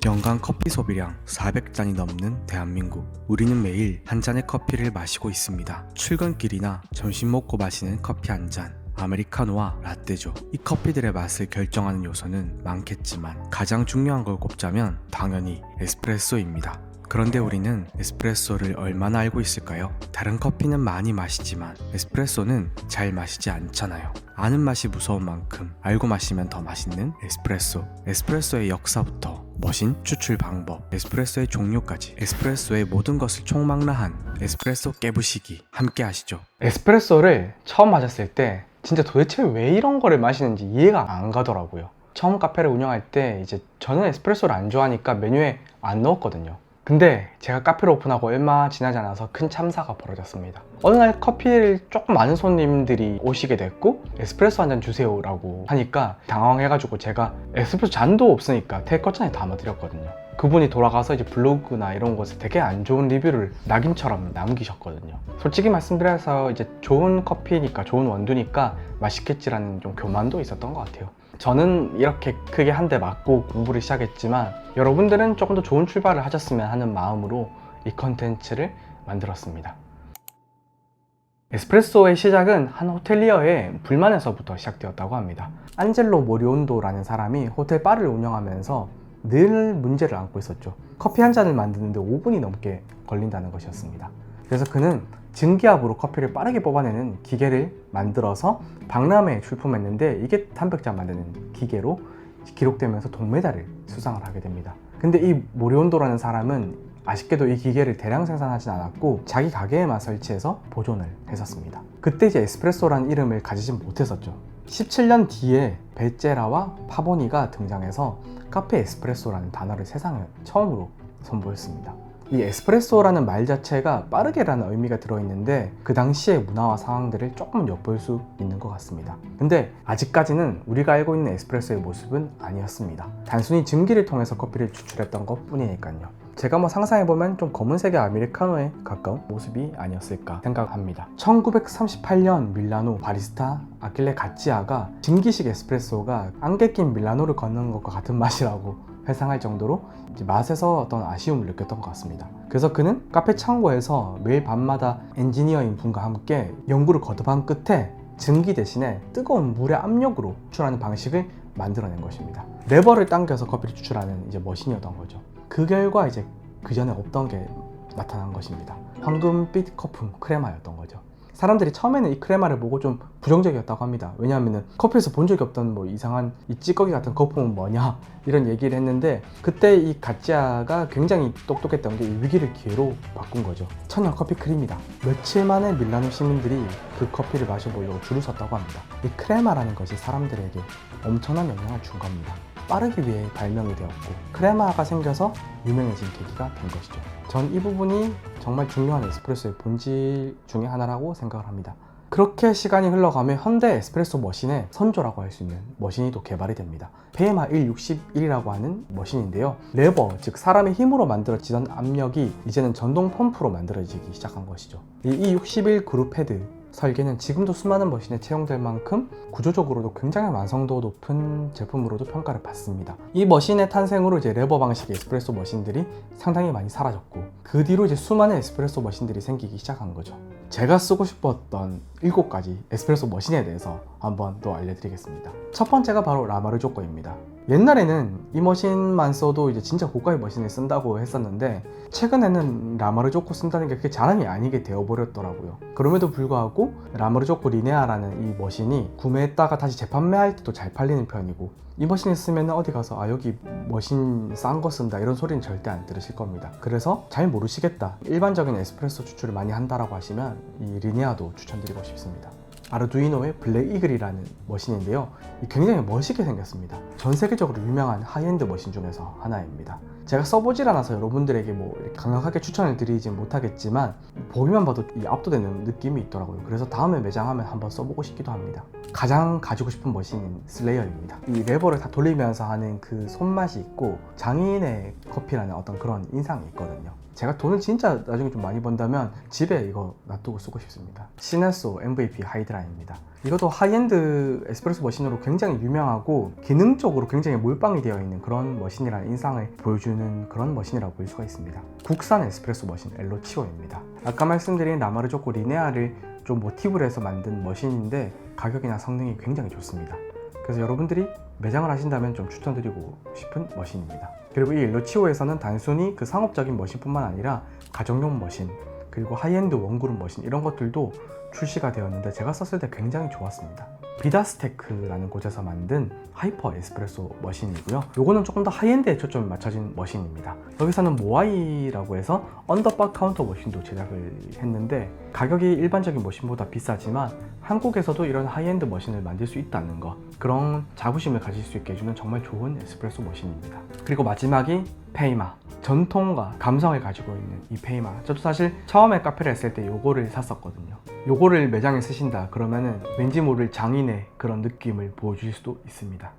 연간 커피 소비량 400잔이 넘는 대한민국. 우리는 매일 한 잔의 커피를 마시고 있습니다. 출근길이나 점심 먹고 마시는 커피 한 잔, 아메리카노와 라떼죠. 이 커피들의 맛을 결정하는 요소는 많겠지만 가장 중요한 걸 꼽자면 당연히 에스프레소입니다. 그런데 우리는 에스프레소를 얼마나 알고 있을까요? 다른 커피는 많이 마시지만 에스프레소는 잘 마시지 않잖아요. 아는 맛이 무서운 만큼 알고 마시면 더 맛있는 에스프레소. 에스프레소의 역사부터 머신 추출 방법, 에스프레소의 종류까지 에스프레소의 모든 것을 총망라한 에스프레소 깨부시기 함께 하시죠. 에스프레소를 처음 마셨을 때 진짜 도대체 왜 이런 거를 마시는지 이해가 안 가더라고요. 처음 카페를 운영할 때 이제 저는 에스프레소를 안 좋아하니까 메뉴에 안 넣었거든요. 근데 제가 카페를 오픈하고 얼마 지나지 않아서 큰 참사가 벌어졌습니다. 어느 날 커피를 조금 많은 손님들이 오시게 됐고 에스프레소 한 잔 주세요 라고 하니까 당황해가지고 제가 에스프레소 잔도 없으니까 테이크아웃 담아드렸거든요. 그분이 돌아가서 이제 블로그나 이런 곳에 되게 안 좋은 리뷰를 낙인처럼 남기셨거든요. 솔직히 말씀드려서 이제 좋은 커피니까, 좋은 원두니까 맛있겠지라는 좀 교만도 있었던 것 같아요. 저는 이렇게 크게 한 대 맞고 공부를 시작했지만 여러분들은 조금 더 좋은 출발을 하셨으면 하는 마음으로 이 컨텐츠를 만들었습니다. 에스프레소의 시작은 한 호텔리어의 불만에서부터 시작되었다고 합니다. 안젤로 모리온도라는 사람이 호텔 바를 운영하면서 늘 문제를 안고 있었죠. 커피 한 잔을 만드는데 5분이 넘게 걸린다는 것이었습니다. 그래서 그는 증기압으로 커피를 빠르게 뽑아내는 기계를 만들어서 박람회에 출품했는데 이게 단백질 만드는 기계로 기록되면서 동메달을 수상을 하게 됩니다. 근데 이 모리온도라는 사람은 아쉽게도 이 기계를 대량 생산하진 않았고 자기 가게에만 설치해서 보존을 했었습니다. 그때 이제 에스프레소라는 이름을 가지진 못했었죠. 17년 뒤에 벨제라와 파보니가 등장해서 카페 에스프레소라는 단어를 세상에 처음으로 선보였습니다. 이 에스프레소라는 말 자체가 빠르게라는 의미가 들어있는데 그 당시의 문화와 상황들을 조금 엿볼 수 있는 것 같습니다. 근데 아직까지는 우리가 알고 있는 에스프레소의 모습은 아니었습니다. 단순히 증기를 통해서 커피를 추출했던 것 뿐이니까요. 제가 상상해보면 좀 검은색의 아메리카노에 가까운 모습이 아니었을까 생각합니다. 1938년 밀라노 바리스타 아킬레 가찌아가 증기식 에스프레소가 안개 낀 밀라노를 걷는 것과 같은 맛이라고 회상할 정도로 맛에서 어떤 아쉬움을 느꼈던 것 같습니다. 그래서 그는 카페 창고에서 매일 밤마다 엔지니어인 분과 함께 연구를 거듭한 끝에 증기 대신에 뜨거운 물의 압력으로 추출하는 방식을 만들어낸 것입니다. 레버를 당겨서 커피를 추출하는 머신이었던 거죠. 그 결과 그 전에 없던 게 나타난 것입니다. 황금빛 거품 크레마였던 거죠. 사람들이 처음에는 이 크레마를 보고 좀 부정적이었다고 합니다. 왜냐하면 커피에서 본 적이 없던 이상한 이 찌꺼기 같은 거품은 뭐냐 이런 얘기를 했는데 그때 이 가찌아가 굉장히 똑똑했던 게 이 위기를 기회로 바꾼 거죠. 천연 커피 크림이다. 며칠 만에 밀라노 시민들이 그 커피를 마셔보려고 줄을 섰다고 합니다. 이 크레마라는 것이 사람들에게 엄청난 영향을 준 겁니다. 빠르기 위해 발명이 되었고 크레마가 생겨서 유명해진 계기가 된 것이죠. 전 이 부분이 정말 중요한 에스프레소의 본질 중에 하나라고 생각을 합니다. 그렇게 시간이 흘러가며 현대 에스프레소 머신의 선조라고 할 수 있는 머신이 또 개발이 됩니다. 페마 161이라고 하는 머신인데요. 레버, 즉 사람의 힘으로 만들어지던 압력이 이제는 전동 펌프로 만들어지기 시작한 것이죠. 이 61 그룹 헤드 설계는 지금도 수많은 머신에 채용될 만큼 구조적으로도 굉장히 완성도 높은 제품으로도 평가를 받습니다. 이 머신의 탄생으로 레버 방식의 에스프레소 머신들이 상당히 많이 사라졌고 그 뒤로 수많은 에스프레소 머신들이 생기기 시작한 거죠. 제가 쓰고 싶었던 7가지 에스프레소 머신에 대해서 한번 또 알려드리겠습니다. 첫 번째가 바로 라마르조코입니다. 옛날에는 이 머신만 써도 진짜 고가의 머신을 쓴다고 했었는데 최근에는 라마르조코 쓴다는 게 그렇게 자랑이 아니게 되어버렸더라고요. 그럼에도 불구하고 라마르조코 리네아라는 이 머신이 구매했다가 다시 재판매할 때도 잘 팔리는 편이고 이 머신을 쓰면 어디 가서 여기 머신 싼 거 쓴다 이런 소리는 절대 안 들으실 겁니다. 그래서 잘 모르시겠다, 일반적인 에스프레소 추출을 많이 한다라고 하시면 이 리네아도 추천드리고 싶습니다. 아르두이노의 블랙 이글이라는 머신인데요. 굉장히 멋있게 생겼습니다. 전 세계적으로 유명한 하이엔드 머신 중에서 하나입니다. 제가 써보질 않아서 여러분들에게 이렇게 강력하게 추천을 드리진 못하겠지만 보기만 봐도 압도되는 느낌이 있더라고요. 그래서 다음에 매장하면 한번 써보고 싶기도 합니다. 가장 가지고 싶은 머신인 슬레이어입니다. 이 레버를 다 돌리면서 하는 그 손맛이 있고 장인의 커피라는 어떤 그런 인상이 있거든요. 제가 돈을 진짜 나중에 좀 많이 번다면 집에 이거 놔두고 쓰고 싶습니다. 시네소 MVP 하이드라입니다. 이것도 하이엔드 에스프레소 머신으로 굉장히 유명하고 기능적으로 굉장히 몰빵이 되어 있는 그런 머신이라는 인상을 보여주는 그런 머신이라고 볼 수가 있습니다. 국산 에스프레소 머신 엘로치오입니다. 아까 말씀드린 라마르조코 리네아를 좀 모티브로 해서 만든 머신인데 가격이나 성능이 굉장히 좋습니다. 그래서 여러분들이 매장을 하신다면 좀 추천드리고 싶은 머신입니다. 그리고 이 엘로치오에서는 단순히 그 상업적인 머신뿐만 아니라 가정용 머신, 그리고 하이엔드 원그룹 머신 이런 것들도 출시가 되었는데 제가 썼을 때 굉장히 좋았습니다. 비다스테크라는 곳에서 만든 하이퍼 에스프레소 머신이고요. 요거는 조금 더 하이엔드에 초점이 맞춰진 머신입니다. 여기서는 모아이라고 해서 언더바 카운터 머신도 제작을 했는데 가격이 일반적인 머신보다 비싸지만 한국에서도 이런 하이엔드 머신을 만들 수 있다는 거, 그런 자부심을 가질 수 있게 해주는 정말 좋은 에스프레소 머신입니다. 그리고 마지막이 페이마. 전통과 감성을 가지고 있는 이 페이마. 저도 사실 처음에 카페를 했을 때 요거를 샀었거든요. 요거를 매장에 쓰신다 그러면은 왠지 모를 장인의 그런 느낌을 보여줄 수도 있습니다.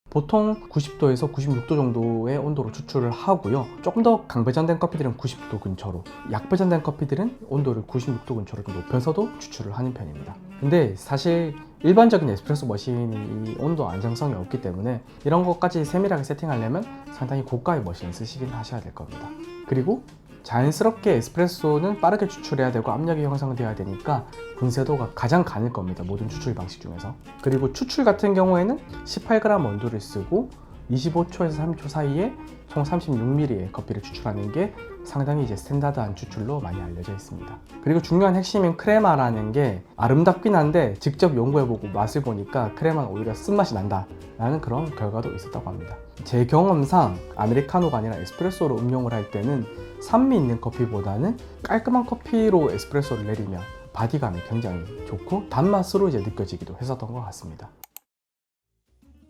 보통 90도에서 96도 정도의 온도로 추출을 하고요. 조금 더 강배전된 커피들은 90도 근처로, 약배전된 커피들은 온도를 96도 근처로 좀 높여서도 추출을 하는 편입니다. 근데 사실 일반적인 에스프레소 머신이 온도 안정성이 없기 때문에 이런 것까지 세밀하게 세팅하려면 상당히 고가의 머신을 쓰시긴 하셔야 될 겁니다. 그리고 자연스럽게 에스프레소는 빠르게 추출해야 되고 압력이 형성되어야 되니까 분쇄도가 가장 가늘 겁니다. 모든 추출 방식 중에서. 그리고 추출 같은 경우에는 18g 원두를 쓰고 25초에서 30초 사이에 총 36ml의 커피를 추출하는 게 상당히 이제 스탠다드한 추출로 많이 알려져 있습니다. 그리고 중요한 핵심인 크레마라는 게 아름답긴 한데 직접 연구해보고 맛을 보니까 크레마는 오히려 쓴맛이 난다 라는 그런 결과도 있었다고 합니다. 제 경험상 아메리카노가 아니라 에스프레소로 음용을 할 때는 산미 있는 커피보다는 깔끔한 커피로 에스프레소를 내리면 바디감이 굉장히 좋고 단맛으로 이제 느껴지기도 했었던 것 같습니다.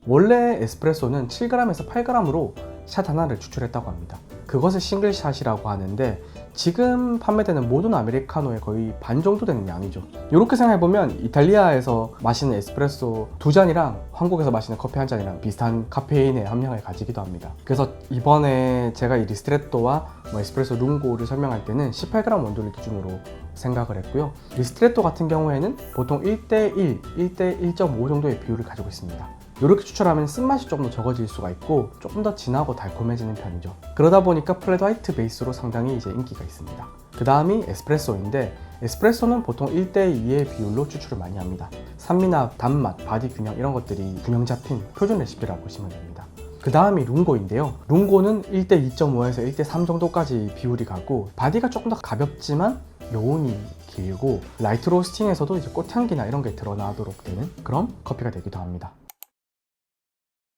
원래 에스프레소는 7g에서 8g으로 샷 하나를 추출했다고 합니다. 그것을 싱글샷이라고 하는데 지금 판매되는 모든 아메리카노의 거의 반 정도 되는 양이죠. 이렇게 생각해보면 이탈리아에서 마시는 에스프레소 2잔이랑 한국에서 마시는 커피 한 잔이랑 비슷한 카페인의 함량을 가지기도 합니다. 그래서 이번에 제가 이 리스트레토와 에스프레소 룽고를 설명할 때는 18g 원두를 기준으로 생각을 했고요. 리스트레토 같은 경우에는 보통 1대1, 1대1.5 정도의 비율을 가지고 있습니다. 이렇게 추출하면 쓴맛이 조금 더 적어질 수가 있고 조금 더 진하고 달콤해지는 편이죠. 그러다 보니까 플랫 화이트 베이스로 상당히 이제 인기가 있습니다. 그 다음이 에스프레소인데 에스프레소는 보통 1대2의 비율로 추출을 많이 합니다. 산미나 단맛, 바디 균형 이런 것들이 균형 잡힌 표준 레시피라고 보시면 됩니다. 그 다음이 룽고인데요. 룽고는 1대2.5에서 1대3 정도까지 비율이 가고 바디가 조금 더 가볍지만 여운이 길고 라이트 로스팅에서도 이제 꽃향기나 이런 게 드러나도록 되는 그런 커피가 되기도 합니다.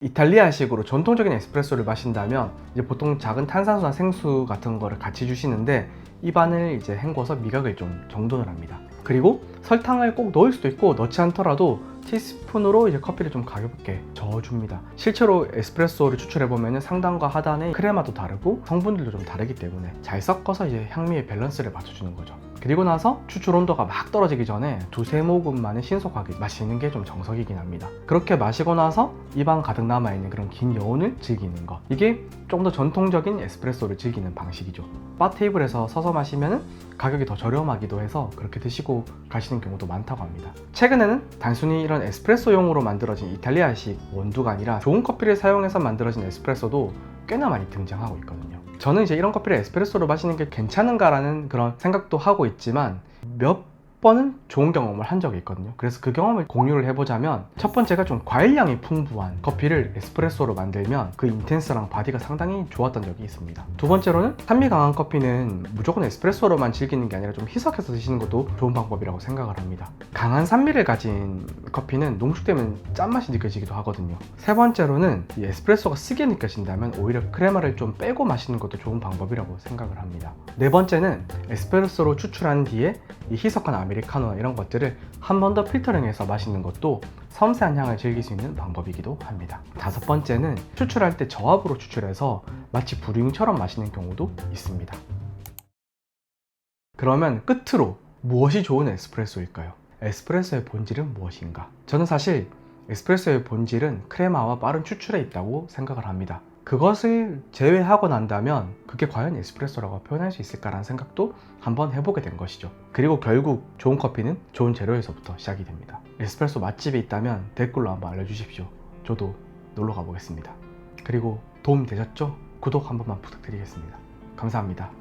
이탈리아식으로 전통적인 에스프레소를 마신다면 이제 보통 작은 탄산수나 생수 같은 거를 같이 주시는데 입안을 이제 헹궈서 미각을 좀 정돈을 합니다. 그리고 설탕을 꼭 넣을 수도 있고 넣지 않더라도 티스푼으로 이제 커피를 좀 가볍게 저어줍니다. 실제로 에스프레소를 추출해보면 상단과 하단의 크레마도 다르고 성분들도 좀 다르기 때문에 잘 섞어서 이제 향미의 밸런스를 맞춰주는 거죠. 그리고 나서 추출 온도가 막 떨어지기 전에 두세 모금만을 신속하게 마시는 게 좀 정석이긴 합니다. 그렇게 마시고 나서 입안 가득 남아있는 그런 긴 여운을 즐기는 거, 이게 좀 더 전통적인 에스프레소를 즐기는 방식이죠. 바 테이블에서 서서 마시면 가격이 더 저렴하기도 해서 그렇게 드시고 가시는 경우도 많다고 합니다. 최근에는 단순히 이런 에스프레소용으로 만들어진 이탈리아식 원두가 아니라 좋은 커피를 사용해서 만들어진 에스프레소도 꽤나 많이 등장하고 있거든요. 저는 이제 이런 커피를 에스프레소로 마시는 게 괜찮은가라는 그런 생각도 하고 있지만 몇 번은 좋은 경험을 한 적이 있거든요. 그래서 그 경험을 공유를 해보자면 첫 번째가 좀 과일량이 풍부한 커피를 에스프레소로 만들면 그 인텐스랑 바디가 상당히 좋았던 적이 있습니다. 두 번째로는 산미 강한 커피는 무조건 에스프레소로만 즐기는 게 아니라 좀 희석해서 드시는 것도 좋은 방법이라고 생각을 합니다. 강한 산미를 가진 커피는 농축되면 짠맛이 느껴지기도 하거든요. 세 번째로는 이 에스프레소가 쓰게 느껴진다면 오히려 크레마를 좀 빼고 마시는 것도 좋은 방법이라고 생각을 합니다. 네 번째는 에스프레소로 추출한 뒤에 이 희석한 아메리카노나 이런 것들을 한 번 더 필터링해서 마시는 것도 섬세한 향을 즐길 수 있는 방법이기도 합니다. 다섯 번째는 추출할 때 저압으로 추출해서 마치 브루잉처럼 마시는 경우도 있습니다. 그러면 끝으로 무엇이 좋은 에스프레소일까요? 에스프레소의 본질은 무엇인가? 저는 사실 에스프레소의 본질은 크레마와 빠른 추출에 있다고 생각을 합니다. 그것을 제외하고 난다면 그게 과연 에스프레소라고 표현할 수 있을까라는 생각도 한번 해보게 된 것이죠. 그리고 결국 좋은 커피는 좋은 재료에서부터 시작이 됩니다. 에스프레소 맛집이 있다면 댓글로 한번 알려주십시오. 저도 놀러 가보겠습니다. 그리고 도움 되셨죠? 구독 한 번만 부탁드리겠습니다. 감사합니다.